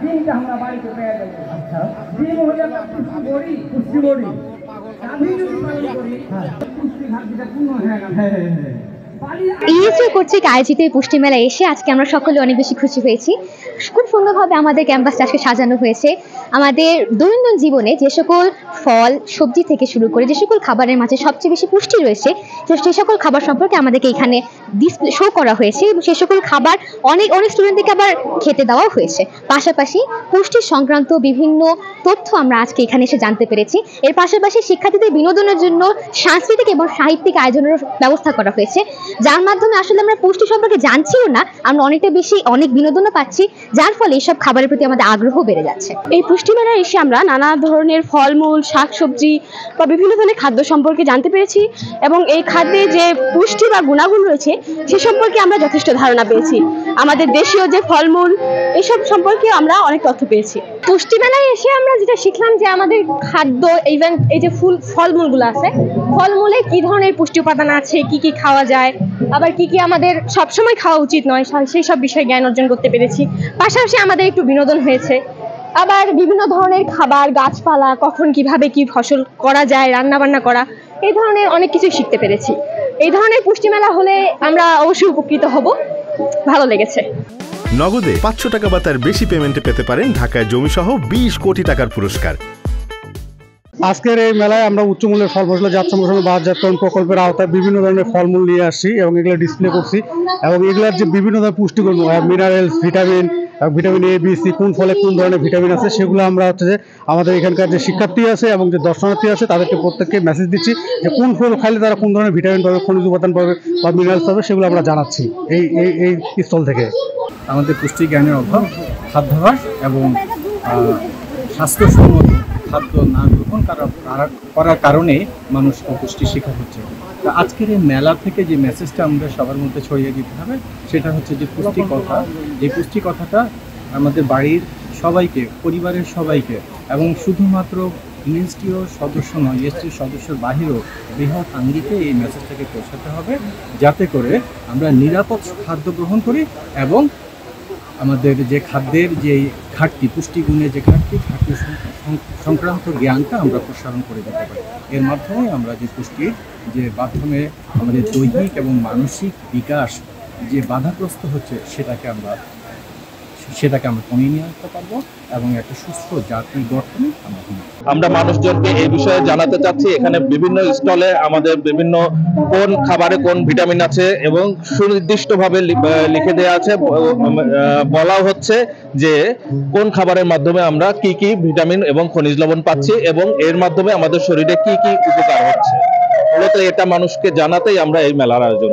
ডিমটা আমরা বাড়িতে পেয়ে যাই। আচ্ছা, ডিম হলে পুষ্টি বড়ি গাভী যদি পালন করি পুষ্টি ঘাটতিটা পূর্ণ হয়ে গেল। ইএসইউ কর্তৃক আয়োজিত এই পুষ্টি মেলায় এসে আজকে আমরা সকলে অনেক বেশি খুশি হয়েছি। খুব সুন্দরভাবে আমাদের ক্যাম্পাসটা আজকে সাজানো হয়েছে। আমাদের দৈনন্দিন জীবনে যে সকল ফল সবজি থেকে শুরু করে যে সকল খাবারের মাঝে সবচেয়ে বেশি পুষ্টি রয়েছে সেই সকল খাবার সম্পর্কে আমাদেরকে এখানে ডিসপ্লে শো করা হয়েছে এবং সেই সকল খাবার অনেক স্টুডেন্টদেরকে আবার খেতে দেওয়াও হয়েছে। পাশাপাশি পুষ্টি সংক্রান্ত বিভিন্ন তথ্য আমরা আজকে এখানে এসে জানতে পেরেছি। এর পাশাপাশি শিক্ষার্থীদের বিনোদনের জন্য সাংস্কৃতিক এবং সাহিত্যিক আয়োজনের ব্যবস্থা করা হয়েছে, যার মাধ্যমে আসলে আমরা পুষ্টি সম্পর্কে জানছিও না, আমরা অনেক বিনোদনও পাচ্ছি, যার ফলে এইসব খাবারের প্রতি আমাদের আগ্রহ বেড়ে যাচ্ছে। এই পুষ্টি মেলায় এসে আমরা নানা ধরনের ফলমূল, শাকসবজি বা বিভিন্ন ধরনের খাদ্য সম্পর্কে জানতে পেরেছি এবং এই খাদ্যে যে পুষ্টি বা গুণাগুণ রয়েছে সে সম্পর্কে আমরা যথেষ্ট ধারণা পেয়েছি। আমাদের দেশীয় যে ফলমূল এসব সম্পর্কে আমরা অনেক তথ্য পেয়েছি। পুষ্টি মেলায় এসে আমরা যেটা শিখলাম যে আমাদের খাদ্য ইভেন এই যে ফলমূলগুলো আছে, ফলমূলে কি ধরনের পুষ্টি উপাদান আছে, কি কি খাওয়া যায়, আবার কি কি আমাদের সবসময় খাওয়া উচিত নয়, সেই সব বিষয়ে জ্ঞান অর্জন করতে পেরেছি। পাশাপাশি আমাদের একটু বিনোদন হয়েছে। আবার বিভিন্ন ধরনের খাবার, গাছপালা, কখন কিভাবে কি ফসল করা যায়, রান্না বান্না করা, এই ধরনের অনেক কিছু শিখতে পেরেছি। এই ধরনের পুষ্টি মেলা হলে আমরা অবশ্যই উপকৃত হব। ভালো লেগেছে। নগদে 500 টাকা বা তার বেশি পেমেন্টে পেতে পারেন ঢাকায় জমিসহ 20 কোটি টাকার পুরস্কার। আজকের এই মেলায় আমরা উচ্চমূল্যের ফল ফসলের জাত সম্প্রসারণ বাজারজাতকরণ প্রকল্পের আওতায় বিভিন্ন ধরনের ফলমূল নিয়ে আসছি এবং এগুলো ডিসপ্লে করছি এবং এগুলোর যে বিভিন্ন ধরনের পুষ্টিগুণ, minerals, vitamin A, B, C, কোন ফলে কোন ধরনের ভিটামিন আছে সেগুলো আমরা যে আমাদের এখানকার যে শিক্ষার্থী আছে এবং যে দর্শনার্থী আছে তাদেরকে প্রত্যেককে মেসেজ দিচ্ছি যে কোন ফল খাইলে তারা কোন ধরনের ভিটামিন পাবে, খনিজ উপাদান পাবে বা মিনারেলস পাবে, সেগুলো আমরা জানাচ্ছি এই স্থল থেকে। আমাদের পুষ্টি জ্ঞানের অভাব, খাদ্যাভ্যাস এবং স্বাস্থ্যসম্মত খাদ্য না গ্রহণ করার কারণে মানুষ পুষ্টির শিকার হচ্ছে। তা আজকের এই মেলা থেকে যে মেসেজটা আমরা সবার মধ্যে ছড়িয়ে দিতে হবে সেটা হচ্ছে যে পুষ্টি কথা। এই পুষ্টি কথাটা আমাদের বাড়ির সবাইকে, পরিবারের সবাইকে এবং শুধুমাত্র ইউনিভার্সিটির সদস্য নয়, ইউনিভার্সিটির সদস্যের বাহিরেও বৃহৎ আঙ্গিকে এই মেসেজটাকে পৌঁছাতে হবে, যাতে করে আমরা নিরাপদ খাদ্য গ্রহণ করি এবং আমাদের যে খাদ্যের যে ঘাটতি, পুষ্টিগুণের যে ঘাটতি সংক্রান্ত জ্ঞানটা আমরা প্রসারণ করে দিতে পারি। এর মাধ্যমে আমরা যে পুষ্টির যে মাধ্যমে আমাদের দৈহিক এবং মানসিক বিকাশ যে বাধাগ্রস্ত হচ্ছে সেটাকে আমরা কমিয়ে নিয়ে আসতে পারবো এবং একটা সুস্থ জাতি গঠনে আমরা মানুষজনকে এই বিষয়ে জানাতে চাচ্ছি। এখানে বিভিন্ন স্টলে আমাদের বিভিন্ন কোন খাবারে কোন ভিটামিন আছে এবং সুনির্দিষ্টভাবে লিখে দেওয়া আছে, বলা হচ্ছে যে কোন খাবারের মাধ্যমে আমরা কি কি ভিটামিন এবং খনিজ লবণ পাচ্ছি এবং এর মাধ্যমে আমাদের শরীরে কি কি উপকার হচ্ছে। মূলত এটা মানুষকে জানাতেই আমরা এই মেলার আয়োজন।